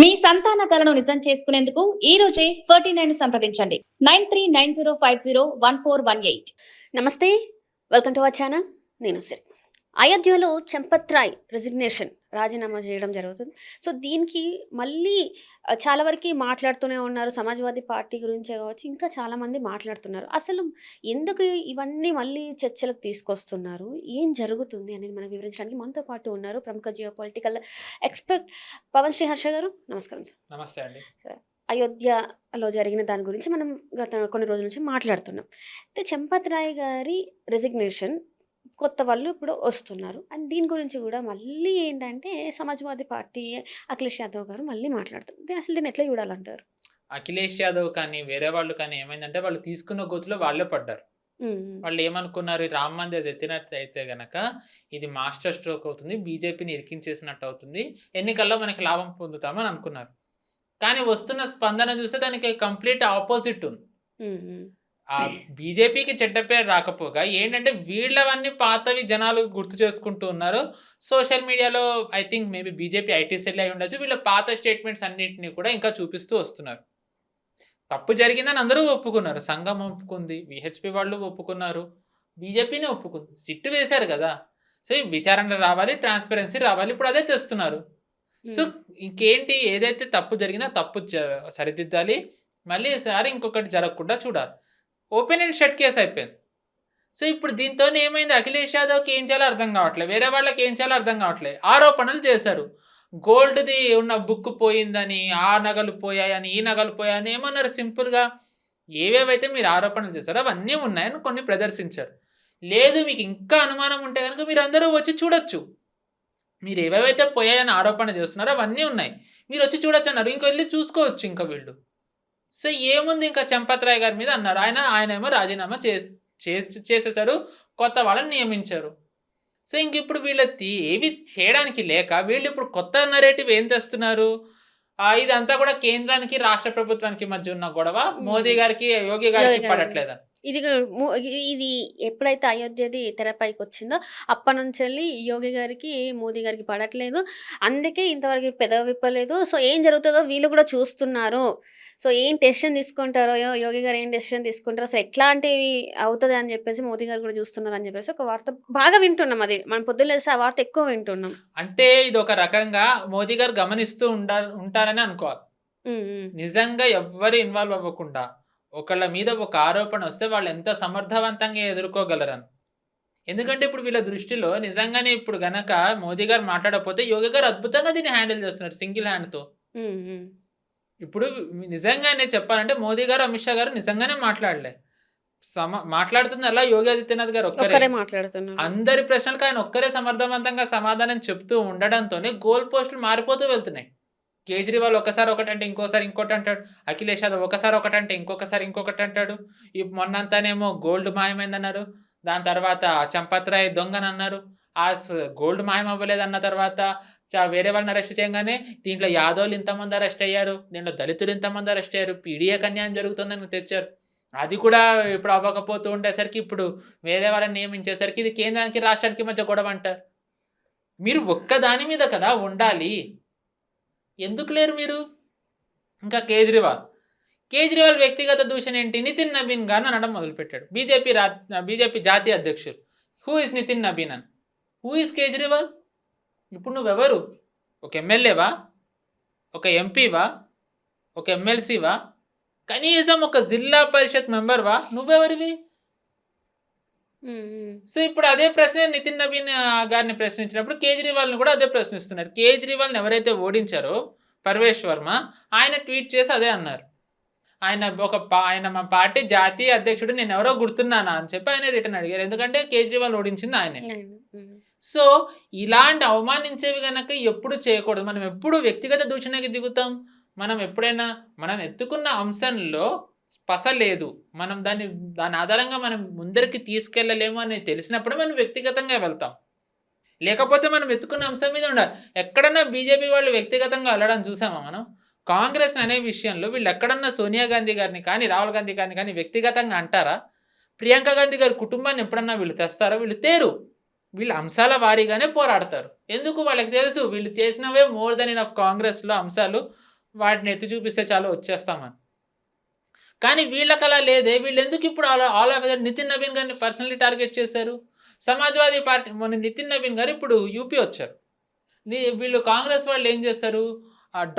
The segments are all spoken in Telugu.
మీ సంతాన కలను నిజం చేసుకునేందుకు ఈ రోజే 49 సంప్రదించండి 9390501418. నమస్తే, వెల్కమ్ టు అవర్ ఛానల్. నేను సిరి. అయోధ్యలో చంపత్ రాయ్ రాజీనామా చేయడం జరుగుతుంది. సో దీనికి మళ్ళీ చాలా వరకు మాట్లాడుతూనే ఉన్నారు. సమాజ్వాదీ పార్టీ గురించే కావచ్చు, ఇంకా చాలామంది మాట్లాడుతున్నారు. అసలు ఎందుకు ఇవన్నీ మళ్ళీ చర్చలకు తీసుకొస్తున్నారు, ఏం జరుగుతుంది అనేది మనం వివరించడానికి మనతో పాటు ఉన్నారు ప్రముఖ geo political expert Pavan Sriharsha గారు. నమస్కారం సార్. నమస్తే అండి. అయోధ్యలో జరిగిన దాని గురించి మనం గత కొన్ని రోజుల నుంచి మాట్లాడుతున్నాం. అయితే చంపత్ రాయ్ గారి రెసిగ్నేషన్ కొత్త వాళ్ళు ఇప్పుడు వస్తున్నారు. అండ్ దీని గురించి కూడా మళ్ళీ ఏంటంటే సమాజ్వాదీ పార్టీ అఖిలేష్ యాదవ్ గారు మళ్ళీ మాట్లాడుతారు. అసలు దీన్ని ఎట్లా చూడాలంటారు? అఖిలేష్ యాదవ్ కానీ వేరే వాళ్ళు కానీ ఏమైందంటే వాళ్ళు తీసుకున్న గొంతులో వాళ్ళే పడ్డారు. వాళ్ళు ఏమనుకున్నారు, ఈ రామ్ మందిర్ ఎత్తినట్టు అయితే గనక ఇది మాస్టర్ స్ట్రోక్ అవుతుంది, బీజేపీని ఇరికించేసినట్టు అవుతుంది, ఎన్నికల్లో మనకి లాభం పొందుతామని అనుకున్నారు. కానీ వస్తున్న స్పందన చూస్తే దానికి కంప్లీట్ ఆపోజిట్ ఉంది. ఆ బీజేపీకి చెడ్డ పేరు రాకపోగా ఏంటంటే వీళ్ళవన్నీ పాతవి జనాలు గుర్తు చేసుకుంటూ ఉన్నారు. సోషల్ మీడియాలో I think maybe BJP IT cell అయి ఉండొచ్చు, వీళ్ళ పాత స్టేట్మెంట్స్ అన్నింటినీ కూడా ఇంకా చూపిస్తూ వస్తున్నారు. తప్పు జరిగిందని అందరూ ఒప్పుకున్నారు, సంఘం ఒప్పుకుంది, విహెచ్పి వాళ్ళు ఒప్పుకున్నారు, బీజేపీని ఒప్పుకుంది, సిట్టు వేశారు కదా. సో ఈ విచారణ రావాలి, ట్రాన్స్పరెన్సీ రావాలి, ఇప్పుడు అదే తెస్తున్నారు. సో ఇంకేంటి, ఏదైతే తప్పు జరిగిందో తప్పు సరిదిద్దాలి, మళ్ళీ ఈసారి ఇంకొకటి జరగకుండా చూడాలి. ఓపెన్ అండ్ షట్ కేసు అయిపోయింది. సో ఇప్పుడు దీంతో ఏమైంది, అఖిలేష్ యాదవ్కి ఏం చేయాలో అర్థం కావట్లేదు, వేరే వాళ్ళకి ఏం చేయాలో అర్థం కావట్లేదు. ఆరోపణలు చేశారు, గోల్డ్ది ఉన్న బుక్ పోయిందని, ఆ నగలు పోయాయని, ఈ నగలు పోయాయని ఏమన్నారు. సింపుల్గా ఏవేవైతే మీరు ఆరోపణలు చేశారో అవన్నీ ఉన్నాయని కొన్ని ప్రదర్శించారు. లేదు మీకు ఇంకా అనుమానం ఉంటే కనుక మీరు అందరూ వచ్చి చూడొచ్చు, మీరు ఏవేవైతే పోయాయని ఆరోపణ చేస్తున్నారో అవన్నీ ఉన్నాయి, మీరు వచ్చి చూడొచ్చు అన్నారు. ఇంకో వెళ్ళి చూసుకోవచ్చు ఇంకా వీళ్ళు. సో ఏముంది ఇంకా చంపత్ రాయ్ గారి మీద అన్నారు. ఆయన ఏమో రాజీనామా చేసేసారు, కొత్త వాళ్ళని నియమించారు. సో ఇంక ఇప్పుడు వీళ్ళకి ఏవి చేయడానికి లేక వీళ్ళు ఇప్పుడు కొత్త నరేటివ్ ఏం తెస్తున్నారు, ఇదంతా కూడా కేంద్రానికి రాష్ట్ర ప్రభుత్వానికి మధ్య ఉన్న గొడవ, మోదీ గారికి యోగి గారికి పడట్లేదని. ఇది ఎప్పుడైతే అయోధ్యది తెరపైకి వచ్చిందో అప్పటి నుంచి వెళ్ళి యోగి గారికి మోదీ గారికి పడట్లేదు, అందుకే ఇంతవరకు పెదవి విప్పలేదు. సో ఏం జరుగుతుందో వీళ్ళు కూడా చూస్తున్నారు. సో ఏం డెసిషన్ తీసుకుంటారో, యోగి గారు ఏం డెసిషన్ తీసుకుంటారో, సో ఎట్లాంటివి అవుతుంది అని చెప్పేసి మోదీ గారు కూడా చూస్తున్నారు అని చెప్పేసి ఒక వార్త బాగా వింటున్నాం. అది మనం పొద్దున్న లేస్తే ఆ వార్త ఎక్కువ వింటున్నాం. అంటే ఇది ఒక రకంగా మోదీ గారు గమనిస్తూ ఉంటారని అనుకోవాలి. నిజంగా ఎవ్వరు ఇన్వాల్వ్ అవ్వకుండా ఒకళ్ళ మీద ఒక ఆరోపణ వస్తే వాళ్ళు ఎంత సమర్థవంతంగా ఎదుర్కోగలరని. ఎందుకంటే ఇప్పుడు వీళ్ళ దృష్టిలో నిజంగానే ఇప్పుడు గనక మోదీ గారు మాట్లాడకపోతే యోగి గారు అద్భుతంగా దీన్ని హ్యాండిల్ చేస్తున్నారు సింగిల్ హ్యాండ్తో. ఇప్పుడు నిజంగానే చెప్పాలంటే మోదీ గారు అమిత్ షా గారు నిజంగానే మాట్లాడలే, మాట్లాడుతుంది అలా యోగి ఆదిత్యనాథ్ గారు ఒక్కరే మాట్లాడుతున్నారు. అందరి ప్రశ్నలకు ఆయన ఒక్కరే సమర్థవంతంగా సమాధానం చెప్తూ ఉండడంతోనే గోల్ పోస్టులు మారిపోతూ వెళ్తున్నాయి. కేజ్రీవాల్ ఒకసారి ఒకటంటే ఇంకోసారి ఇంకోటి అంటాడు, అఖిలేష్ యాదవ్ ఒకసారి ఒకటంటే ఇంకొకసారి ఇంకొకటి అంటాడు. ఈ మొన్నంతానేమో గోల్డ్ మాయమైందన్నారు, దాని తర్వాత చంపత్ రాయ్ దొంగనన్నారు, ఆ గోల్డ్ మాయం అవ్వలేదన్న తర్వాత వేరే వాళ్ళని అరెస్ట్ చేయగానే దీంట్లో యాదవ్లు ఇంతమంది అరెస్ట్ అయ్యారు, దీంట్లో దళితులు ఇంతమంది అరెస్ట్ అయ్యారు, పీడిఎక్ అన్యాయం జరుగుతుందని తెచ్చారు. అది కూడా ఇప్పుడు అవ్వకపోతూ ఉండేసరికి ఇప్పుడు వేరే వాళ్ళని నియమించేసరికి ఇది కేంద్రానికి రాష్ట్రానికి మధ్య గొడవ అంటారు. మీరు ఒక్క దాని మీద కదా ఉండాలి, ఎందుకు లేరు మీరు? ఇంకా కేజ్రీవాల్ వ్యక్తిగత దూషణ ఏంటి, నితిన్ నబీన్ గారు అనడం మొదలుపెట్టాడు. బీజేపీ జాతీయ అధ్యక్షుడు. హూ ఇస్ నితిన్ నబీన్ అని, హూ ఇస్ కేజ్రీవాల్? ఇప్పుడు నువ్వెవరు? ఒక ఎమ్మెల్యేవా, ఒక ఎంపీవా, ఒక ఎమ్మెల్సీవా, కనీసం ఒక జిల్లా పరిషత్ మెంబర్వా? నువ్వెవరివి? సో ఇప్పుడు అదే ప్రశ్న నితిన్ నబీన్ గారిని ప్రశ్నించినప్పుడు కేజ్రీవాల్ని కూడా అదే ప్రశ్నిస్తున్నారు. కేజ్రీవాల్ని ఎవరైతే ఓడించారో పర్వేష్ వర్మ, ఆయన ట్వీట్ చేసి అదే అన్నారు. ఆయన మా పార్టీ జాతీయ అధ్యక్షుడు, నేను ఎవరో గుర్తున్నానా అని చెప్పి ఆయన రిటర్న్ అడిగారు. ఎందుకంటే కేజ్రీవాల్ ఓడించింది ఆయనే. సో ఇలాంటి అవమానించేవి కనుక ఎప్పుడు చేయకూడదు. మనం ఎప్పుడు వ్యక్తిగత దూషణకి దిగుతాం. మనం ఎప్పుడైనా మనం ఎత్తుకున్న అంశంలో స్పశ లేదు, మనం దాని ఆధారంగా మనం ముందరికి తీసుకెళ్ళలేము అని తెలిసినప్పుడు మనం వ్యక్తిగతంగా వెళ్తాం. లేకపోతే మనం ఎత్తుకున్న అంశం మీద ఉండాలి. ఎక్కడన్నా బీజేపీ వాళ్ళు వ్యక్తిగతంగా వెళ్ళడం చూసామా మనం? కాంగ్రెస్ అనే విషయంలో వీళ్ళు ఎక్కడన్నా సోనియా గాంధీ గారిని కానీ రాహుల్ గాంధీ గారిని కానీ వ్యక్తిగతంగా అంటారా? ప్రియాంక గాంధీ గారి కుటుంబాన్ని ఎప్పుడన్నా వీళ్ళు తెస్తారా? వీళ్ళు తేరు. వీళ్ళు అంశాల వారీగానే పోరాడతారు. ఎందుకు? వాళ్ళకి తెలుసు వీళ్ళు చేసినవే మోర్ దెన్ ఇనఫ్ కాంగ్రెస్లో అంశాలు వాటిని ఎత్తి చూపిస్తే చాలు వచ్చేస్తామని. కానీ వీళ్ళకి అలా లేదే. వీళ్ళు ఎందుకు ఇప్పుడు ఆల్ ఆఫ్ నితిన్ నవీన్ గారిని పర్సనల్లీ టార్గెట్ చేశారు. సమాజ్వాదీ పార్టీ మొన్న నితిన్ నవీన్ గారు ఇప్పుడు యూపీ వచ్చారు. వీళ్ళు కాంగ్రెస్ వాళ్ళు ఏం చేస్తారు,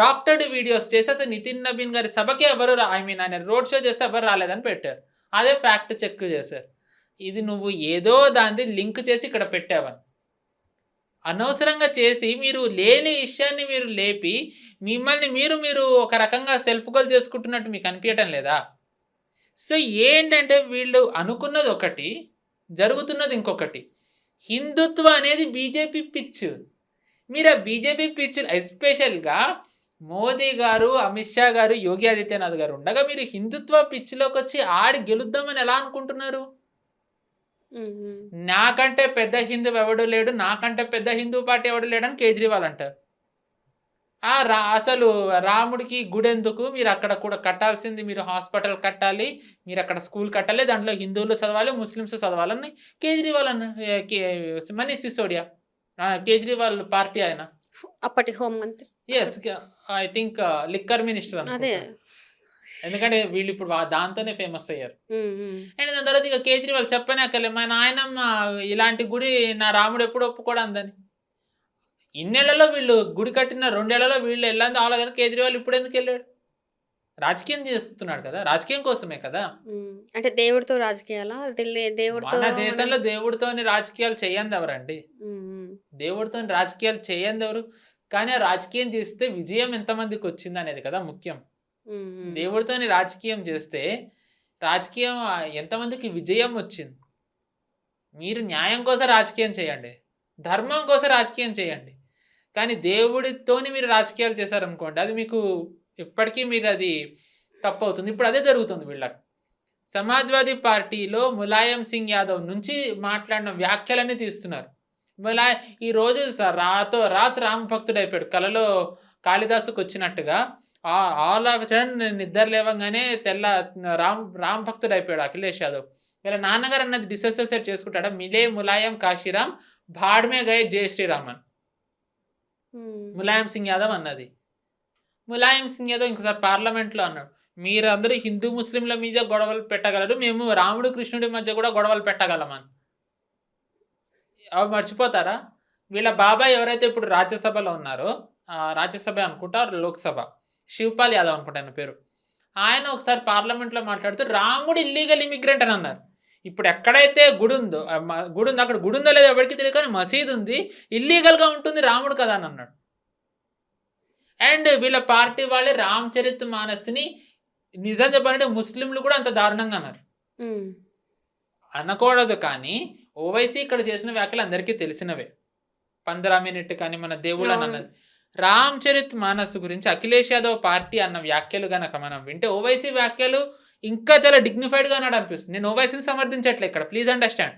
డాక్టర్డ్ వీడియోస్ చేసి అసలు నితిన్ నవీన్ గారి సభకే ఎవరు ఆయన రోడ్ షో చేస్తే ఎవరు రాలేదని పెట్టారు. అదే ఫ్యాక్ట్ చెక్ చేశారు. ఇది నువ్వు ఏదో దాన్ని లింక్ చేసి ఇక్కడ పెట్టావని అనవసరంగా చేసి మీరు లేని విషయాన్ని మీరు లేపి మిమ్మల్ని మీరు ఒక రకంగా సెల్ఫ్ గోల్ చేసుకుంటున్నట్టు మీకు అనిపించటం లేదా? సో ఏంటంటే వీళ్ళు అనుకున్నది ఒకటి, జరుగుతున్నది ఇంకొకటి. హిందుత్వ అనేది బీజేపీ పిచ్. మీరు ఆ బీజేపీ పిచ్ ఎస్పెషల్గా మోదీ గారు, అమిత్ షా గారు, యోగి ఆదిత్యనాథ్ గారు ఉండగా మీరు హిందుత్వ పిచ్లోకి వచ్చి ఆడి గెలుద్దామని ఎలా అనుకుంటున్నారు? నాకంటే పెద్ద హిందూ ఎవడు లేడు, నాకంటే పెద్ద హిందూ పార్టీ ఎవడు లేడని కేజ్రీవాల్ అంటారు. అసలు రాముడికి గుడి ఎందుకు, మీరు అక్కడ కూడా కట్టాల్సింది, మీరు హాస్పిటల్ కట్టాలి, మీరు అక్కడ స్కూల్ కట్టాలి, దాంట్లో హిందువులు చదవాలి, ముస్లిమ్స్ చదవాలని కేజ్రీవాల్ మనీష్ సిసోడియా, కేజ్రీవాల్ పార్టీ ఆయన అప్పటి హోం మంత్రి. Yes, I think liquor minister అదే, ఎందుకంటే వీళ్ళు ఇప్పుడు దాంతోనే ఫేమస్ అయ్యారు. అండ్ దాని తర్వాత ఇక కేజ్రీవాల్ చెప్పనే అక్కర్లే, మా నాయనమ్మ ఇలాంటి గుడి నా రాముడు ఎప్పుడు ఒప్పుకోడు అందని. ఇన్నేళ్లలో వీళ్ళు గుడి కట్టిన 2 ఏళ్లలో వీళ్ళు వెళ్ళాలి ఆలోచన. కేజ్రీవాల్ ఇప్పుడు ఎందుకు వెళ్ళాడు? రాజకీయం చేస్తున్నాడు కదా, రాజకీయం కోసమే కదా. అంటే దేవుడితో రాజకీయాలా? దేవుడితో మన దేశంలో దేవుడితోని రాజకీయాలు చేయంది ఎవరండి? దేవుడితో రాజకీయాలు చేయంది ఎవరు? కానీ ఆ రాజకీయం చేస్తే విజయం ఎంతమందికి వచ్చింది అనేది కదా ముఖ్యం. దేవుడితోని రాజకీయం చేస్తే రాజకీయం ఎంతమందికి విజయం వచ్చింది. మీరు న్యాయం కోసం రాజకీయం చేయండి, ధర్మం కోసం రాజకీయం చేయండి. కానీ దేవుడితోని మీరు రాజకీయాలు చేశారనుకోండి, అది మీకు ఇప్పటికీ మీరు అది తప్పు అవుతుంది. ఇప్పుడు అదే జరుగుతుంది వీళ్ళకి. సమాజ్వాదీ పార్టీలో ములాయం సింగ్ యాదవ్ నుంచి మాట్లాడిన వ్యాఖ్యలన్నీ తీస్తున్నారు. ఈరోజు రాత్ రామ్ భక్తుడు అయిపోయాడు. కలలో కాళిదాసుకు వచ్చినట్టుగా ఆల్ ఆఫ్ సడన్ నిద్ర లేవగానే రామ్ భక్తుడు అయిపోయాడు అఖిలేష్ యాదవ్. వీళ్ళ నాన్నగారు అన్నది డిసోసియేట్ చేసుకుంటాడా, మిలే ములాయం కాశీరామ్ భాడ్మే గయే జై శ్రీరామన్. ములాయం సింగ్ యాదవ్ అన్నది. ములాయం సింగ్ యాదవ్ ఇంకోసారి పార్లమెంట్లో అన్నాడు, మీరందరూ హిందూ ముస్లింల మీద గొడవలు పెట్టగలరు, మేము రాముడు కృష్ణుడి మధ్య కూడా గొడవలు పెట్టగలమని. అవి మర్చిపోతారా? వీళ్ళ బాబాయ్ ఎవరైతే ఇప్పుడు రాజ్యసభలో ఉన్నారో, రాజ్యసభ అనుకుంటా లోక్సభ, శివపాల్ యాదవ్ అనుకుంటా ఆయన పేరు, ఆయన ఒకసారి పార్లమెంట్లో మాట్లాడుతూ రాముడు ఇల్లీగల్ ఇమిగ్రెంట్ అని అన్నారు. ఇప్పుడు ఎక్కడైతే గుడి ఉందో అక్కడ గుడి ఉందో లేదో ఎవరికి తెలియదు, కానీ మసీదు ఉంది, ఇల్లీగల్గా ఉంటుంది రాముడు కదా అని అన్నాడు. అండ్ వీళ్ళ పార్టీ వాళ్ళే రామచరిత్ మానస్ని నిజం చెప్పాలంటే ముస్లింలు కూడా అంత దారుణంగా అన్నారు. అనకూడదు, కానీ ఓవైసీ ఇక్కడ చేసిన వ్యాఖ్యలు అందరికీ తెలిసినవే. 15 మినిట్ కానీ మన దేవుడు అని అన్నది. రామచరిత్ మానస్ గురించి అఖిలేష్ యాదవ్ పార్టీ అన్న వ్యాఖ్యలు కనుక మనం వింటే ఓవైసీ వ్యాఖ్యలు ఇంకా చాలా డిగ్నిఫైడ్గా అన్నాడు అనిపిస్తుంది. నేను ఓవైసీని సమర్థించట్లే ఇక్కడ, ప్లీజ్ అండర్స్టాండ్.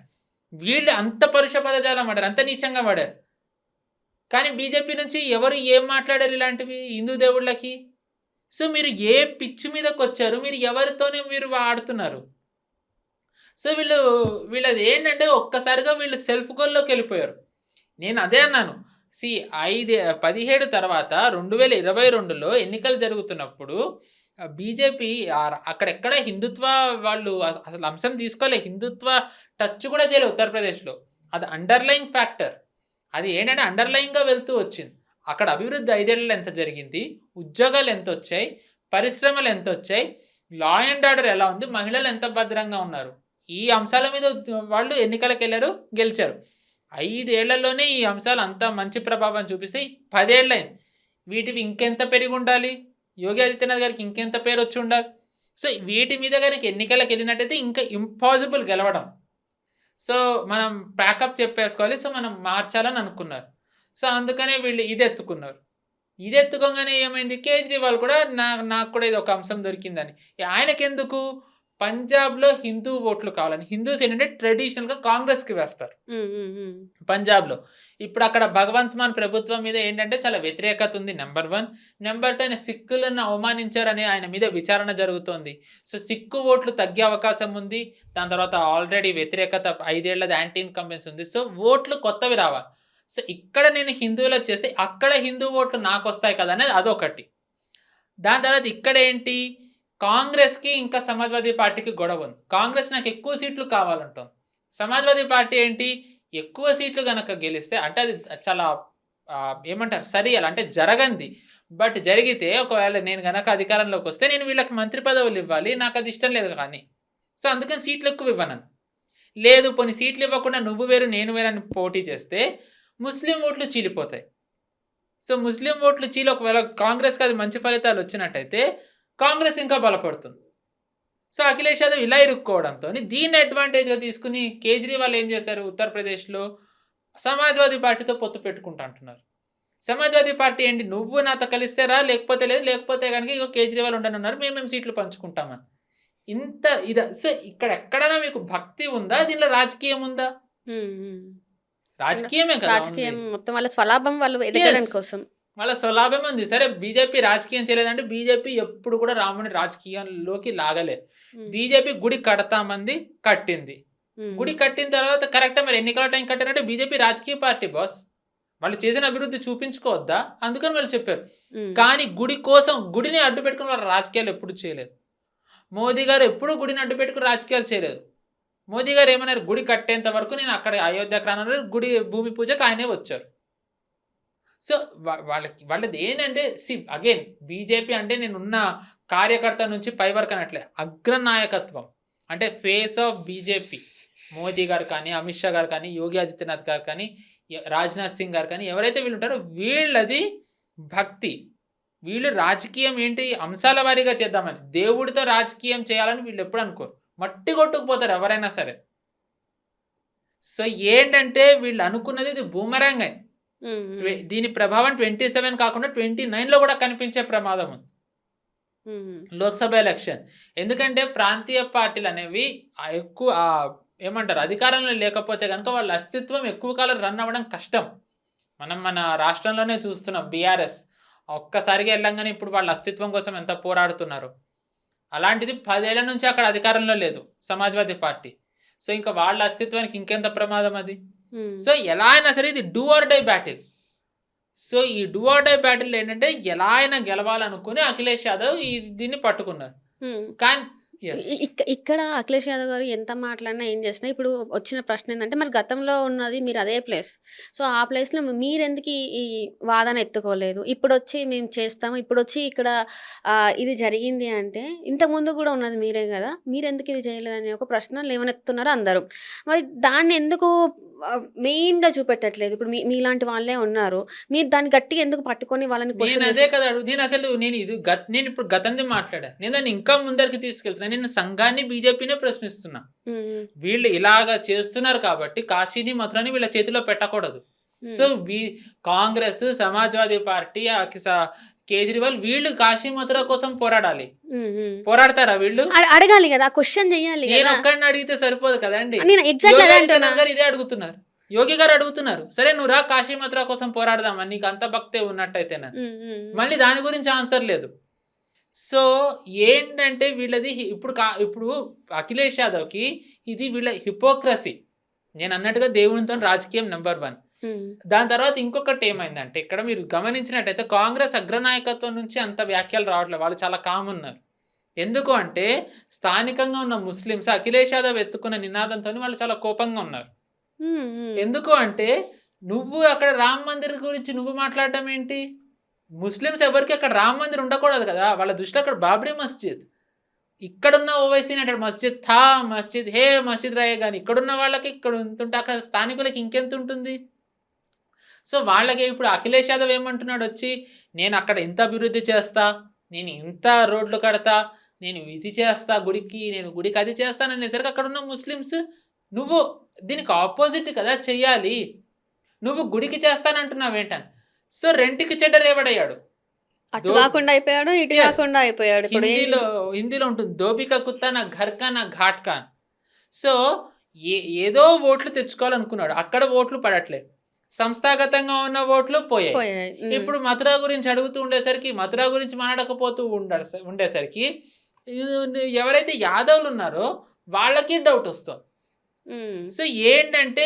వీళ్ళు అంత పరుష పదజాలం పడారు, అంత నీచంగా పడారు. కానీ బీజేపీ నుంచి ఎవరు ఏం మాట్లాడారు ఇలాంటివి హిందూ దేవుళ్ళకి? సో మీరు ఏ పిచ్చి మీదకి వచ్చారు, మీరు ఎవరితోనే మీరు ఆడుతున్నారు? సో వీళ్ళది ఏంటంటే ఒక్కసారిగా వీళ్ళు సెల్ఫ్ గోల్లోకి వెళ్ళిపోయారు. నేను అదే అన్నాను, 17 తర్వాత 2022లో ఎన్నికలు జరుగుతున్నప్పుడు బీజేపీ అక్కడెక్కడ హిందుత్వ వాళ్ళు అసలు అంశం తీసుకోలే, హిందుత్వ టచ్ కూడా చేయలేదు ఉత్తరప్రదేశ్లో. అది అండర్లయింగ్ ఫ్యాక్టర్, అది ఏంటంటే అండర్లయింగ్గా వెళ్తూ వచ్చింది. అక్కడ అభివృద్ధి 5 ఏళ్ళలో ఎంత జరిగింది, ఉద్యోగాలు ఎంత వచ్చాయి, పరిశ్రమలు ఎంత వచ్చాయి, లా అండ్ ఆర్డర్ ఎలా ఉంది, మహిళలు ఎంత భద్రంగా ఉన్నారు, ఈ అంశాల మీద వాళ్ళు ఎన్నికలకు వెళ్ళారు, గెలిచారు. 5 ఏళ్లలోనే ఈ అంశాలు అంత మంచి ప్రభావం చూపిస్తే 10 ఏళ్ళైంది. వీటివి ఇంకెంత పెరిగి ఉండాలి, యోగి ఆదిత్యనాథ్ గారికి ఇంకెంత పేరు వచ్చి ఉండాలి. సో వీటి మీద కనుక ఎన్నికలకు వెళ్ళినట్టయితే ఇంకా ఇంపాసిబుల్ గెలవడం. సో మనం ప్యాకప్ చెప్పేసుకోవాలి. సో మనం మార్చాలని అనుకున్నారు. సో అందుకనే వీళ్ళు ఇది ఎత్తుకున్నారు. ఇది ఎత్తుకోగానే ఏమైంది, కేజ్రీవాల్ కూడా నాకు కూడా ఇది ఒక అంశం దొరికిందని. ఆయనకెందుకు, పంజాబ్లో హిందూ ఓట్లు కావాలని. హిందూస్ ఏంటంటే ట్రెడిషనల్గా కాంగ్రెస్కి వేస్తారు పంజాబ్లో. ఇప్పుడు అక్కడ భగవంత్ మాన్ ప్రభుత్వం మీద ఏంటంటే చాలా వ్యతిరేకత ఉంది, నెంబర్ 1. నెంబర్ 2, ఆయన సిక్కులను అవమానించారని ఆయన మీద విచారణ జరుగుతోంది. సో సిక్కు ఓట్లు తగ్గే అవకాశం ఉంది. దాని తర్వాత ఆల్రెడీ వ్యతిరేకత 5 ఏళ్లది యాంటీ ఇన్కంబెన్స్ ఉంది. సో ఓట్లు కొత్తవి రావాలి. సో ఇక్కడ నేను హిందువులకు చేస్తే అక్కడ హిందూ ఓట్లు నాకు వస్తాయి కదా అనేది అదొకటి. దాని తర్వాత ఇక్కడ ఏంటి, కాంగ్రెస్కి ఇంకా సమాజ్వాదీ పార్టీకి గొడవ ఉంది. కాంగ్రెస్ నాకు ఎక్కువ సీట్లు కావాలంటాం, సమాజ్వాదీ పార్టీ ఏంటి ఎక్కువ సీట్లు కనుక గెలిస్తే అంటే అది చాలా ఏమంటారు సరియల్ అంటే జరగంది. బట్ జరిగితే ఒకవేళ నేను గనక అధికారంలోకి వస్తే నేను వీళ్ళకి మంత్రి పదవులు ఇవ్వాలి, నాకు అది ఇష్టం లేదు కానీ. సో అందుకని సీట్లు ఎక్కువ ఇవ్వను. లేదు కొన్ని సీట్లు ఇవ్వకుండా నువ్వు వేరు నేను వేరు అని పోటీ చేస్తే ముస్లిం ఓట్లు చీలిపోతాయి. సో ముస్లిం ఓట్లు చీలి ఒకవేళ కాంగ్రెస్కి అది మంచి ఫలితాలు వచ్చినట్టయితే కాంగ్రెస్ ఇంకా బలపడుతుంది. సో అఖిలేష్ యాదవ్ ఇలా ఇరుక్కోవడంతో దీన్ని అడ్వాంటేజ్గా తీసుకుని కేజ్రీవాల్ ఏం చేశారు, ఉత్తరప్రదేశ్లో సమాజ్వాదీ పార్టీతో పొత్తు పెట్టుకుంటా అంటున్నారు. సమాజ్వాదీ పార్టీ ఏంటి, నువ్వు నాతో కలిస్తే రా, లేకపోతే లేదు, లేకపోతే కనుక ఇగో కేజ్రీవాల్ ఉండనున్నారు, మేము సీట్లు పంచుకుంటామని. ఇంత ఇదా. సో ఇక్కడ ఎక్కడైనా మీకు భక్తి ఉందా, దీనిలో రాజకీయం ఉందా? రాజకీయమే కదా, రాజకీయం మొత్తం వాళ్ళ స్వలాభం వాళ్ళు ఎదగడం కోసం వాళ్ళ స్వలాభం ఉంది. సరే బీజేపీ రాజకీయం చేయలేదంటే బీజేపీ ఎప్పుడు కూడా రాముని రాజకీయంలోకి లాగలే. బీజేపీ గుడి కడతామంది, కట్టింది. గుడి కట్టిన తర్వాత కరెక్టా మరి ఎన్నికల టైం కట్టారంటే బీజేపీ రాజకీయ పార్టీ బాస్, వాళ్ళు చేసిన అభివృద్ధి చూపించుకోవద్దా, అందుకని వాళ్ళు చెప్పారు. కానీ గుడి కోసం గుడిని అడ్డు పెట్టుకుని వాళ్ళ రాజకీయాలు ఎప్పుడు చేయలేదు. మోదీ గారు ఎప్పుడు గుడిని అడ్డు పెట్టుకుని రాజకీయాలు చేయలేదు. మోదీ గారు ఏమన్నారు, గుడి కట్టేంత వరకు నేను అక్కడ అయోధ్యకు రానన్నారు, గుడి భూమి పూజకు ఆయనే వచ్చారు. సో వాళ్ళది ఏంటంటే అగైన్ బీజేపీ అంటే నేనున్న కార్యకర్త నుంచి పై వరకు అనట్లే, అగ్రనాయకత్వం అంటే ఫేస్ ఆఫ్ బీజేపీ మోదీ గారు కానీ, అమిత్ షా గారు కానీ, యోగి ఆదిత్యనాథ్ గారు కానీ, రాజ్నాథ్ సింగ్ గారు కానీ, ఎవరైతే వీళ్ళు ఉంటారో వీళ్ళది భక్తి. వీళ్ళు రాజకీయం ఏంటి అంశాల వారీగా చేద్దామని, దేవుడితో రాజకీయం చేయాలని వీళ్ళు ఎప్పుడు అనుకోరు, మట్టి కొట్టుకుపోతారు ఎవరైనా సరే. సో ఏంటంటే వీళ్ళు అనుకున్నది ఇది బూమరాంగ్ అయింది. దీని ప్రభావం 27 కాకుండా 29లో కూడా కనిపించే ప్రమాదం ఉంది లోక్సభ ఎలక్షన్. ఎందుకంటే ప్రాంతీయ పార్టీలు అనేవి ఎక్కువ ఏమంటారు అధికారంలో లేకపోతే కనుక వాళ్ళ అస్తిత్వం ఎక్కువ కాలం రన్ అవ్వడం కష్టం. మన రాష్ట్రంలోనే చూస్తున్నాం, బీఆర్ఎస్ ఒక్కసారిగా వెళ్ళంగానే ఇప్పుడు వాళ్ళ అస్తిత్వం కోసం ఎంత పోరాడుతున్నారు. అలాంటిది 10 ఏళ్ల నుంచి అక్కడ అధికారంలో లేదు సమాజ్వాదీ పార్టీ. సో ఇంకా వాళ్ళ అస్తిత్వానికి ఇంకెంత ప్రమాదం అది. సో ఎలా అయినా సరే ఇది do or die battle. So ఈ డూ ఆర్ డై బ్యాటిల్ ఏంటంటే ఎలా అయినా గెలవాలనుకుని అఖిలేష్ యాదవ్ దీన్ని పట్టుకున్నారు. కానీ ఇక్కడ అఖిలేష్ యాదవ్ గారు ఎంత మాట్లాడినా ఏం చేసినా ఇప్పుడు వచ్చిన ప్రశ్న ఏంటంటే మరి గతంలో ఉన్నది మీరు అదే ప్లేస్, సో ఆ ప్లేస్లో మీరెందుకు ఈ వాదన ఎత్తుకోలేదు, ఇప్పుడు వచ్చి మేము చేస్తాము, ఇప్పుడు వచ్చి ఇక్కడ ఇది జరిగింది అంటే ఇంతకుముందు కూడా ఉన్నది మీరే కదా, మీరెందుకు ఇది చేయలేదని ఒక ప్రశ్న లేవనెత్తున్నారు అందరూ. మరి దాన్ని ఎందుకు మెయిన్గా చూపెట్టట్లేదు? ఇప్పుడు మీలాంటి వాళ్ళే ఉన్నారు, మీరు దాన్ని గట్టిగా ఎందుకు పట్టుకొని వాళ్ళని అదే కదా నేను ఇప్పుడు గతంది మాట్లాడా, నేను దాన్ని ఇంకా ముందరికి తీసుకెళ్తున్నా. నేను సంఘాన్ని బీజేపీనే ప్రశ్నిస్తున్నా. వీళ్ళు ఇలాగా చేస్తున్నారు కాబట్టి కాశీని మథురాని వీళ్ళ చేతిలో పెట్టకూడదు. సో కాంగ్రెస్, సమాజ్వాదీ పార్టీ, కేజ్రీవాల్ వీళ్ళు కాశీ మథుర కోసం పోరాడాలి. పోరాడతారా వీళ్ళు? అడగాలి కదా, క్వశ్చన్ చేయాలి. నేను ఒక్కడిని అడిగితే సరిపోదు కదండి. ఇదే అడుగుతున్నారు, యోగి గారు అడుగుతున్నారు, సరే నువ్వు రా కాశీ మథుర కోసం పోరాడదామని, నీకు అంత భక్తే ఉన్నట్టయితే మళ్ళీ దాని గురించి ఆన్సర్ లేదు. సో ఏంటంటే వీళ్ళది ఇప్పుడు అఖిలేష్ యాదవ్కి ఇది వీళ్ళ హిపోక్రసీ. నేను అన్నట్టుగా దేవునితో రాజకీయం నెంబర్ 1. దాని తర్వాత ఇంకొకటి ఏమైందంటే ఇక్కడ మీరు గమనించినట్టయితే కాంగ్రెస్ అగ్రనాయకత్వం నుంచి అంత వ్యాఖ్యలు రావట్లేదు, వాళ్ళు చాలా కామ్ ఉన్నారు. ఎందుకు అంటే స్థానికంగా ఉన్న ముస్లిమ్స్ అఖిలేష్ యాదవ్ ఎత్తుకున్న నినాదంతో వాళ్ళు చాలా కోపంగా ఉన్నారు. ఎందుకు అంటే నువ్వు అక్కడ రామ్ మందిర్ గురించి నువ్వు మాట్లాడడం ఏంటి? ముస్లిమ్స్ ఎవరికి అక్కడ రామ్ మందిర్ ఉండకూడదు కదా, వాళ్ళ దృష్టిలో అక్కడ బాబ్రీ మస్జిద్. ఇక్కడున్న ఓవైసీ అంటే మస్జిద్ మస్జిద్ మస్జిద్ రాయే కానీ ఇక్కడున్న వాళ్ళకి ఇక్కడ ఉంటుంటే అక్కడ స్థానికులకి ఇంకెంత ఉంటుంది? సో వాళ్ళకి ఇప్పుడు అఖిలేష్ యాదవ్ ఏమంటున్నాడు వచ్చి, నేను అక్కడ ఇంత అభివృద్ధి చేస్తా, నేను ఇంత రోడ్లు కడతా, నేను ఇది చేస్తా, నేను గుడికి అది చేస్తాను అనేసరికి అక్కడ ఉన్న ముస్లిమ్స్ నువ్వు దీనికి ఆపోజిట్ కదా చెయ్యాలి, నువ్వు గుడికి చేస్తానంటున్నావు ఏంటని. సో రెంట్కి చెడ్డర్ ఎవడయ్యాడు, అటు కాకుండా అయిపోయాడు, ఇటు కాకుండా అయిపోయాడు. హిందీలో ఉంటుంది దోబికా కుత్తా నా ఘర్కా నా ఘాట్కా. సో ఏదో ఓట్లు తెచ్చుకోవాలనుకున్నాడు, అక్కడ ఓట్లు పడట్లేదు, సంస్థాగతంగా ఉన్న ఓట్లు పోయాయి. ఇప్పుడు మథురా గురించి అడుగుతూ ఉండేసరికి, మథురా గురించి మాట్లాడకపోతూ ఉండేసరికి ఎవరైతే యాదవులు ఉన్నారో వాళ్ళకి డౌట్ వస్తుంది. సో ఏంటంటే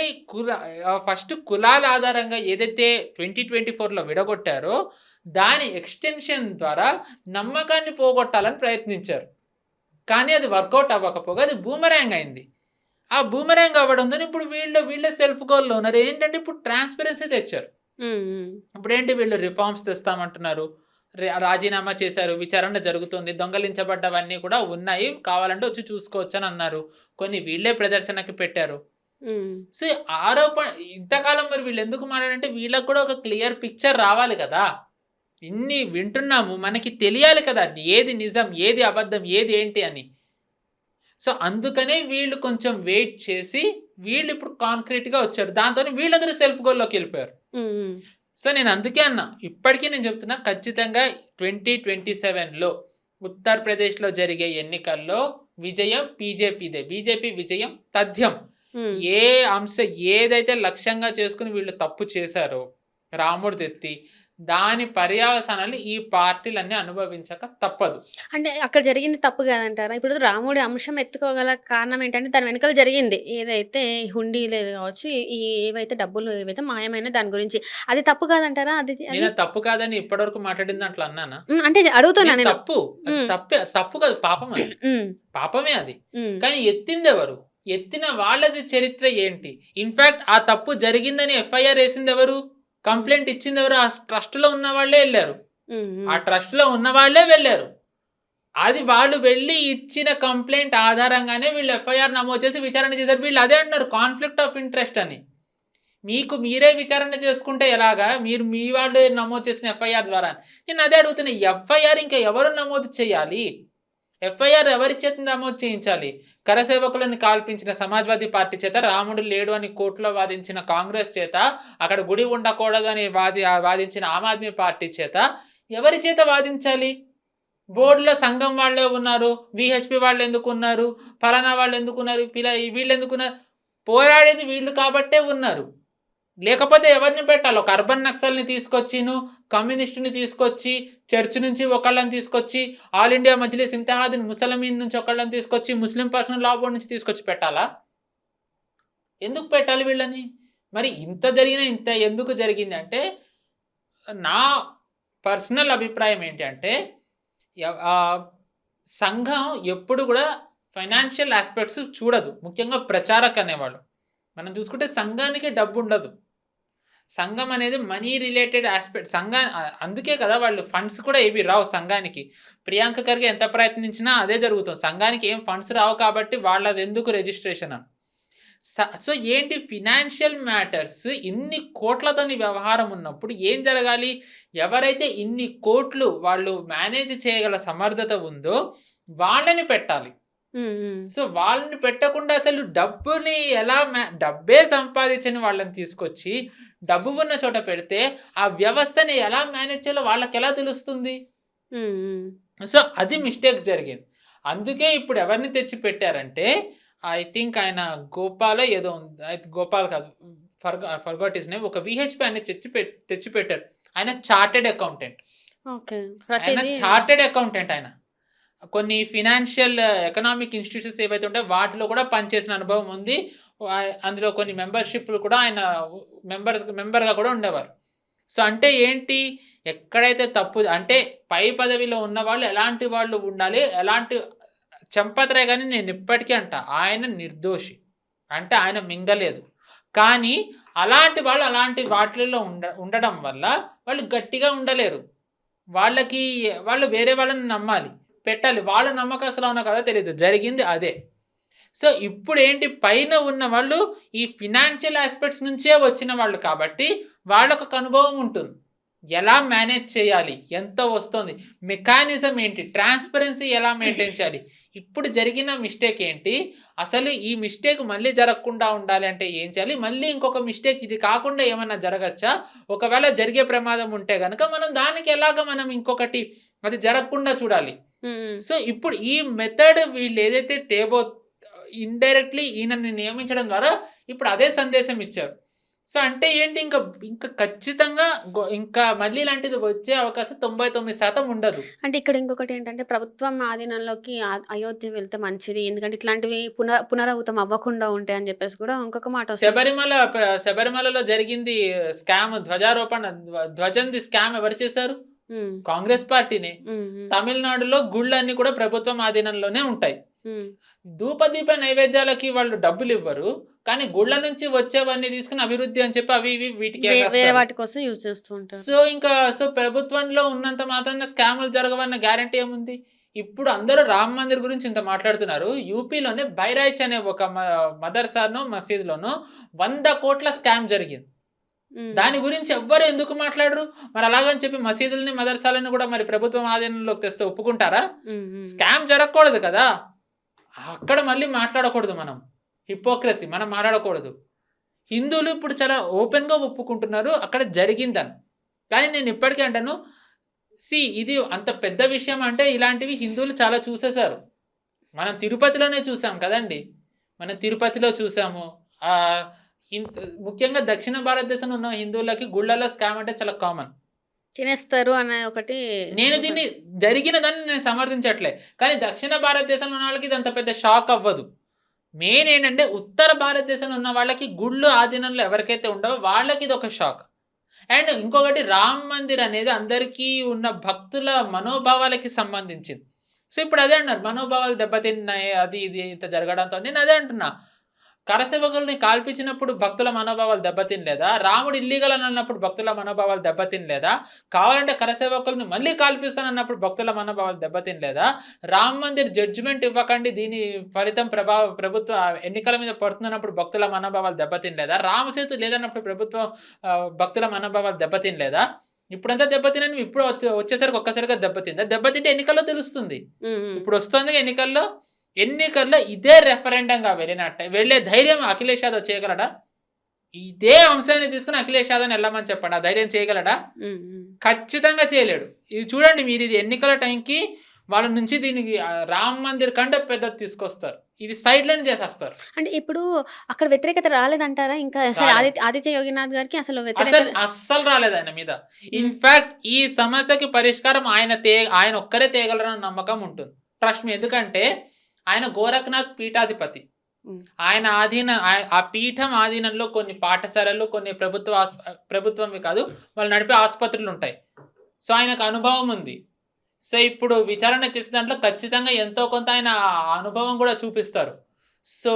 ఫస్ట్ కులాల ఆధారంగా ఏదైతే 2024లో విడగొట్టారో దాని ఎక్స్టెన్షన్ ద్వారా నమ్మకాన్ని పోగొట్టాలని ప్రయత్నించారు. కానీ అది వర్కౌట్ అవ్వకపోగా అది బూమరాంగ్ అయింది. ఆ బూమరాంగ్ అవ్వడంతో ఇప్పుడు వీళ్ళే సెల్ఫ్ గోల్లో ఉన్నారు. ఏంటంటే ఇప్పుడు ట్రాన్స్పరెన్సీ తెచ్చారు. ఇప్పుడేంటి వీళ్ళు రిఫార్మ్స్ తెస్తామంటున్నారు, రాజీనామా చేశారు, విచారణ జరుగుతుంది, దొంగలించబడ్డవన్నీ కూడా ఉన్నాయి, కావాలంటే వచ్చి చూసుకోవచ్చు అని అన్నారు. కొన్ని వీళ్ళే ప్రదర్శనకి పెట్టారు. సో ఆరోపణ ఇంతకాలం మరి వీళ్ళు ఎందుకు మాట్లాడంటే వీళ్ళకి కూడా ఒక క్లియర్ పిక్చర్ రావాలి కదా. ఇన్ని వింటున్నాము, మనకి తెలియాలి కదా ఏది నిజం, ఏది అబద్ధం, ఏది ఏంటి అని. సో అందుకనే వీళ్ళు కొంచెం వెయిట్ చేసి వీళ్ళు ఇప్పుడు కాంక్రీట్గా వచ్చారు. దాంతో వీళ్ళందరూ సెల్ఫ్ గోల్లోకి వెళ్ళిపోయారు. సో నేను అందుకే అన్నా, ఇప్పటికీ నేను చెప్తున్నా, ఖచ్చితంగా 2027లో ఉత్తరప్రదేశ్లో జరిగే ఎన్నికల్లో విజయం బీజేపీదే. బీజేపీ విజయం తథ్యం. ఏ అంశం ఏదైతే లక్ష్యంగా చేసుకుని వీళ్ళు తప్పు చేశారో రాముడు తెత్తి, దాని పర్యవసానాలు ఈ పార్టీలన్నీ అనుభవించక తప్పదు. అంటే అక్కడ జరిగింది తప్పు కాదంటారా? ఇప్పుడు రాముడి అంశం ఎత్తుకోగల కారణం ఏంటంటే దాని వెనకాల జరిగింది ఏదైతే హుండీలు కావచ్చు, ఏవైతే డబ్బులు ఏవైతే మాయమైన దాని గురించి, అది తప్పు కాదంటారా? అది నేను తప్పు కాదని ఇప్పటివరకు మాట్లాడిన దాంట్లో అన్నానా? అంటే అడుగుతున్నా నేను. తప్పు తప్పు కాదు, పాపం అది, పాపమే అది. కానీ ఎత్తింది ఎవరు? ఎత్తిన వాళ్ళది చరిత్ర ఏంటి? ఇన్ఫాక్ట్ ఆ తప్పు జరిగిందని ఎఫ్ఐఆర్ వేసింది ఎవరు? కంప్లైంట్ ఇచ్చింది ఎవరు? ఆ ట్రస్ట్లో ఉన్న వాళ్ళే వెళ్ళారు. ఆ ట్రస్ట్లో ఉన్న వాళ్ళే వెళ్ళారు. అది వాళ్ళు వెళ్ళి ఇచ్చిన కంప్లైంట్ ఆధారంగానే వీళ్ళు ఎఫ్ఐఆర్ నమోదు చేసి విచారణ చేశారు. వీళ్ళు అదే అంటున్నారు, కాన్ఫ్లిక్ట్ ఆఫ్ ఇంట్రెస్ట్ అని. మీకు మీరే విచారణ చేసుకుంటే ఎలాగా? మీరు మీ వాళ్ళు నమోదు చేసిన ఎఫ్ఐఆర్ ద్వారా. నేను అదే అడుగుతున్నా, ఎఫ్ఐఆర్ ఇంకా ఎవరు నమోదు చేయాలి? ఎఫ్ఐఆర్ ఎవరి చేత నమోదు చేయించాలి? కరసేవకులను కాల్పించిన సమాజ్వాదీ పార్టీ చేత, రాముడు లేడు అని కోర్టులో వాదించిన కాంగ్రెస్ చేత, అక్కడ గుడి ఉండకూడదు అని వాదించిన ఆమ్ ఆద్మీ పార్టీ చేత, ఎవరి చేత వాదించాలి? బోర్డులో సంఘం వాళ్ళే ఉన్నారు, విహెచ్పి వాళ్ళు ఎందుకు ఉన్నారు, ఫలానా వాళ్ళు ఎందుకు ఉన్నారు, వీళ్ళు ఎందుకున్నారు? పోరాడేది వీళ్ళు కాబట్టే ఉన్నారు. లేకపోతే ఎవరిని పెట్టాలి? ఒక అర్బన్ నక్సల్ని తీసుకొచ్చిను, కమ్యూనిస్టుని తీసుకొచ్చి, చర్చ్ నుంచి ఒకళ్ళని తీసుకొచ్చి, ఆల్ ఇండియా మజ్లిస్ ఇమ్తిహాద్ ముసలమీన్ నుంచి ఒకళ్ళని తీసుకొచ్చి, ముస్లిం పర్సనల్ లా బోర్డు నుంచి తీసుకొచ్చి పెట్టాలా? ఎందుకు పెట్టాలి వీళ్ళని? మరి ఇంత ఎందుకు జరిగింది అంటే, నా పర్సనల్ అభిప్రాయం ఏంటి అంటే, సంఘం ఎప్పుడు కూడా ఫైనాన్షియల్ ఆస్పెక్ట్స్ చూడదు. ముఖ్యంగా ప్రచారక్ అనేవాళ్ళు మనం చూసుకుంటే సంఘానికి డబ్బు ఉండదు. సంఘం అనేది మనీ రిలేటెడ్ ఆస్పెక్ట్. అందుకే కదా వాళ్ళు ఫండ్స్ కూడా ఏవి రావు సంఘానికి. ప్రియాంక ఖర్గే ఎంత ప్రయత్నించినా అదే జరుగుతుంది. సంఘానికి ఏం ఫండ్స్ రావు కాబట్టి వాళ్ళది ఎందుకు రిజిస్ట్రేషన్ అని. సో ఏంటి, ఫినాన్షియల్ మ్యాటర్స్ ఇన్ని కోట్లతోని వ్యవహారం ఉన్నప్పుడు ఏం జరగాలి? ఎవరైతే ఇన్ని కోట్లు వాళ్ళు మేనేజ్ చేయగల సమర్థత ఉందో వాళ్ళని పెట్టాలి. సో వాళ్ళని పెట్టకుండా అసలు డబ్బే సంపాదించని వాళ్ళని తీసుకొచ్చి డబ్బు ఉన్న చోట పెడితే ఆ వ్యవస్థని ఎలా మేనేజ్ చేయాలో వాళ్ళకి ఎలా తెలుస్తుంది? సో అది మిస్టేక్ జరిగింది. అందుకే ఇప్పుడు ఎవరిని తెచ్చి పెట్టారంటే, ఐ థింక్ ఆయన గోపాల్ ఏదో గోపాల్ కాదు, ఫర్గాట్ హిస్ నేమ్, ఒక విహెచ్పి ఆయన తెచ్చి పెట్టారు. ఆయన చార్టెడ్ అకౌంటెంట్. ఆయన కొన్ని ఫినాన్షియల్ ఎకనామిక్ ఇన్స్టిట్యూషన్స్ ఏవైతే ఉంటాయో వాటిలో కూడా పనిచేసిన అనుభవం ఉంది. అందులో కొన్ని మెంబర్షిప్లు కూడా ఆయన మెంబర్గా కూడా ఉండేవారు. సో అంటే ఏంటి, ఎక్కడైతే తప్పు అంటే పై పదవిలో ఉన్న వాళ్ళు ఎలాంటి వాళ్ళు ఉండాలి, ఎలాంటి చంపత్రే కానీ నేను ఇప్పటికీ ఆయన నిర్దోషి, అంటే ఆయన మింగలేదు. కానీ అలాంటి వాటిల్లో ఉండడం వల్ల వాళ్ళు గట్టిగా ఉండలేరు. వాళ్ళు వేరే వాళ్ళని నమ్మాలి, పెట్టాలి. వాళ్ళు నమ్మకస్తులు ఉన్నా కదా తెలియదు, జరిగింది అదే. సో ఇప్పుడు ఏంటి, పైన ఉన్న వాళ్ళు ఈ ఫినాన్షియల్ ఆస్పెక్ట్స్ నుంచే వచ్చిన వాళ్ళు కాబట్టి వాళ్ళకు ఒక అనుభవం ఉంటుంది, ఎలా మేనేజ్ చేయాలి, ఎంత వస్తుంది, మెకానిజం ఏంటి, ట్రాన్స్పరెన్సీ ఎలా మెయింటైన్ చేయాలి. ఇప్పుడు జరిగిన మిస్టేక్ ఏంటి, అసలు ఈ మిస్టేక్ మళ్ళీ జరగకుండా ఉండాలి అంటే ఏం చేయాలి, మళ్ళీ ఇంకొక మిస్టేక్ ఇది కాకుండా ఏమన్నా జరగచ్చా, ఒకవేళ జరిగే ప్రమాదం ఉంటే కనుక మనం దానికి మనం ఇంకొకటి అది జరగకుండా చూడాలి. సో ఇప్పుడు ఈ మెథడ్ వీళ్ళు ఏదైతే ఇండైరెక్ట్లీ ఈయనని నియమించడం ద్వారా ఇప్పుడు అదే సందేశం ఇచ్చారు. సో అంటే ఏంటి, ఇంకా ఖచ్చితంగా ఇంకా మళ్ళీ ఇలాంటిది వచ్చే అవకాశం 99% ఉండదు. అంటే ఇక్కడ ఇంకొకటి ఏంటంటే, ప్రభుత్వం ఆధీనంలోకి అయోధ్య వెళ్తే మంచిది, ఎందుకంటే ఇట్లాంటివి పునరావృతం అవ్వకుండా ఉంటాయి అని చెప్పేసి కూడా ఇంకొక మాట. శబరిమలలో జరిగింది స్కామ్, ధ్వజంది స్కామ్ ఎవరు చేశారు? కాంగ్రెస్ పార్టీనే. తమిళనాడులో గుళ్ళన్నీ కూడా ప్రభుత్వం ఆధీనంలోనే ఉంటాయి. ధూపదీప నైవేద్యాలకి వాళ్ళు డబ్బులు ఇవ్వరు, కానీ గుళ్ళ నుంచి వచ్చేవన్నీ తీసుకుని అభివృద్ధి అని చెప్పి అవి ఇవి వీటికి వేరే వాటి కోసం యూజ్ చేస్తూ ఉంటారు. సో ప్రభుత్వంలో ఉన్నంత మాత్రాన స్కాములు జరగవన్న గ్యారంటీ ఏముంది? ఇప్పుడు అందరూ రామ్ మందిర్ గురించి ఇంత మాట్లాడుతున్నారు. యూపీలోనే బైరాయిచ్ అనే ఒక మదర్సానో మసీదులోనో 100 కోట్ల స్కామ్ జరిగింది. దాని గురించి ఎవ్వరు ఎందుకు మాట్లాడరు? మరి అలాగని చెప్పి మసీదుల్ని మదర్సాలని కూడా మరి ప్రభుత్వం ఆధీనంలోకి తెస్తే ఒప్పుకుంటారా? స్కామ్ జరగకూడదు కదా, అక్కడ మళ్ళీ మాట్లాడకూడదు. మనం హిపోక్రసీ మనం మాట్లాడకూడదు. హిందువులు ఇప్పుడు చాలా ఓపెన్గా ఒప్పుకుంటున్నారు అక్కడ జరిగిందని. కానీ నేను ఇప్పటికీ అంటాను, ఇది అంత పెద్ద విషయం అంటే ఇలాంటివి హిందువులు చాలా చూసేశారు. మనం తిరుపతిలోనే చూసాం కదండి, మనం తిరుపతిలో చూసాము. ముఖ్యంగా దక్షిణ భారతదేశంలో ఉన్న హిందువులకి గుళ్ళలో స్కామ్ అంటే చాలా కామన్. తినేస్తారు అనే ఒకటి. నేను దీన్ని జరిగిన దాన్ని నేను సమర్థించట్లే, కానీ దక్షిణ భారతదేశంలో ఉన్న వాళ్ళకి ఇది అంత పెద్ద షాక్ అవ్వదు. మెయిన్ ఏంటంటే ఉత్తర భారతదేశంలో ఉన్న వాళ్ళకి గుళ్ళు ఆధీనంలో ఎవరికైతే ఉండవో వాళ్ళకి ఇది ఒక షాక్. అండ్ ఇంకొకటి, రామ్ మందిర్ అనేది అందరికీ ఉన్న భక్తుల మనోభావాలకి సంబంధించింది. సో ఇప్పుడు అదే అన్నారు, మనోభావాలు దెబ్బతిన్నాయి అది ఇది ఇంత జరగడంతో. నేను అదే అంటున్నా, కరసేవకుల్ని కాల్పించినప్పుడు భక్తుల మనోభావాలు దెబ్బతినలేదా? రాముడు ఇల్లీగల్ అని అన్నప్పుడు భక్తుల మనోభావాలు దెబ్బతినలేదా? కావాలంటే కరసేవకుల్ని మళ్ళీ కాల్పిస్తానన్నప్పుడు భక్తుల మనోభావాలు దెబ్బతినలేదా? రామ్ మందిర్ జడ్జిమెంట్ ఇవ్వకండి, దీని ఫలితం ప్రభుత్వ ఎన్నికల మీద పడుతున్నప్పుడు భక్తుల మనోభావాలు దెబ్బతినలేదా? రామసేతు లేదన్నప్పుడు ప్రభుత్వం భక్తుల మనోభావాలు దెబ్బతినలేదా? ఇప్పుడంతా దెబ్బతినని ఇప్పుడు వచ్చేసరికి ఒక్కసారిగా దెబ్బతిందా? దెబ్బతింటే ఎన్నికల్లో తెలుస్తుంది. ఇప్పుడు వస్తుంది ఎన్నికల్లో ఇదే రెఫరెండంగా వెళ్ళే ధైర్యం అఖిలేష్ యాదవ్ చేయగలడా? ఇదే అంశాన్ని తీసుకుని అఖిలేష్ యాదవ్ని వెళ్ళమని చెప్పండి, ఆ ధైర్యం చేయగలడా? ఖచ్చితంగా చేయలేడు. ఇది చూడండి మీరు, ఇది ఎన్నికల టైంకి వాళ్ళ నుంచి దీనికి రామ్ మందిర్ కంటే పెద్దది తీసుకొస్తారు, ఇది సైడ్ లైన్ చేసేస్తారు. అంటే ఇప్పుడు అక్కడ వ్యతిరేకత రాలేదంటారా? ఇంకా ఆదిత్య యోగినాథ్ గారికి అసలు అస్సలు రాలేదు ఆయన మీద. ఇన్ఫాక్ట్ ఈ సమస్యకి పరిష్కారం ఆయన ఒక్కరే తేగలరన్న నమ్మకం ఉంటుంది, ట్రస్ట్ మీ. ఎందుకంటే ఆయన గోరఖ్నాథ్ పీఠాధిపతి. ఆయన ఆ పీఠం ఆధీనంలో కొన్ని పాఠశాలలు, కొన్ని ప్రభుత్వంవి కాదు, వాళ్ళు నడిపే ఆసుపత్రులు ఉంటాయి. సో ఆయనకు అనుభవం ఉంది. సో ఇప్పుడు విచారణ చేసే దాంట్లో ఖచ్చితంగా ఎంతో కొంత ఆయన అనుభవం కూడా చూపిస్తారు. సో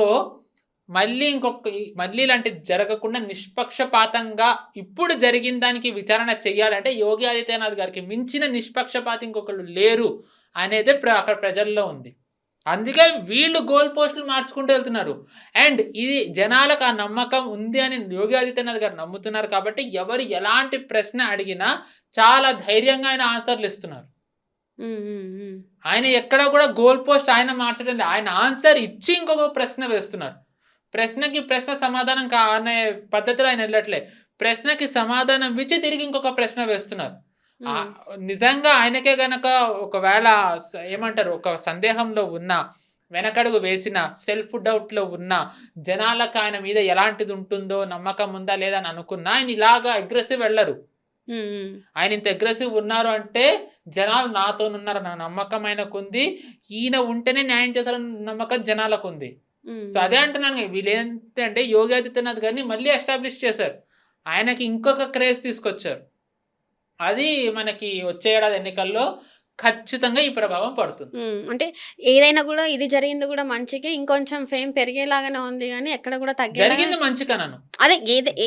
మళ్ళీ ఇలాంటిది జరగకుండా నిష్పక్షపాతంగా ఇప్పుడు జరిగిన దానికి విచారణ చెయ్యాలంటే యోగి ఆదిత్యనాథ్ గారికి మించిన నిష్పక్షపాతం ఇంకొకళ్ళు లేరు అనేది అక్కడ ప్రజల్లో ఉంది. అందుకే వీళ్ళు గోల్ పోస్టులు మార్చుకుంటూ వెళ్తున్నారు. అండ్ ఇది జనాలకు ఆ నమ్మకం ఉంది అని యోగి ఆదిత్యనాథ్ గారు నమ్ముతున్నారు. కాబట్టి ఎవరు ఎలాంటి ప్రశ్న అడిగినా చాలా ధైర్యంగా ఆయన ఆన్సర్లు ఇస్తున్నారు. ఆయన ఎక్కడ కూడా గోల్ పోస్ట్ ఆయన మార్చడం లేదు, ఆయన ఆన్సర్ ఇచ్చి ఇంకొక ప్రశ్న వేస్తున్నారు. ప్రశ్నకి ప్రశ్న సమాధానం అనే పద్ధతిలో ఆయన వెళ్ళట్లే, ప్రశ్నకి సమాధానం ఇచ్చి తిరిగి ఇంకొక ప్రశ్న వేస్తున్నారు. నిజంగా ఆయనకే గనక ఒకవేళ ఏమంటారు, ఒక సందేహంలో ఉన్న, వెనకడుగు వేసిన, సెల్ఫ్ డౌట్లో ఉన్న జనాలకు ఆయన మీద ఎలాంటిది ఉంటుందో నమ్మకం ఉందా లేదా అని అనుకున్నా ఆయన ఇలాగా అగ్రెసివ్ వెళ్ళరు. ఆయన ఇంత అగ్రెసివ్ ఉన్నారు అంటే జనాలు నాతోనున్నారు నా నమ్మకం ఆయనకు ఉంది, ఈయన ఉంటేనే న్యాయం చేశారన్న నమ్మకం జనాలకు ఉంది. సో అదే అంటున్నాను, వీళ్ళు ఏంటంటే యోగి ఆదిత్యనాథ్ గారిని మళ్ళీ ఎస్టాబ్లిష్ చేశారు, ఆయనకి ఇంకొక క్రేజ్ తీసుకొచ్చారు. అది మనకి వచ్చే ఏడాది ఎన్నికల్లో ఖచ్చితంగా ఈ ప్రభావం పడుతుంది. అంటే ఏదైనా కూడా ఇది జరిగింది కూడా మంచిగా, ఇంకొంచెం ఫేమ్ పెరిగేలాగానే ఉంది, కానీ ఎక్కడ కూడా జరిగింది మంచి కనను, అదే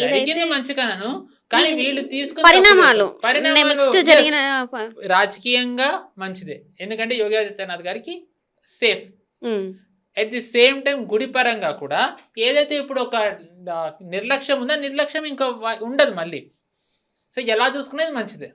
జరిగింది మంచి కనను. కానీ వీళ్ళు తీసుకున్న పరిణామాలు జరిగిన రాజకీయంగా మంచిదే, ఎందుకంటే యోగి ఆదిత్యనాథ్ గారికి safe. At the same time గుడి పరంగా కూడా ఏదైతే ఇప్పుడు ఒక నిర్లక్ష్యం ఉందో నిర్లక్ష్యం ఇంకా ఉండదు మళ్ళీ. సో ఎలా చూసుకునేది మంచిదే.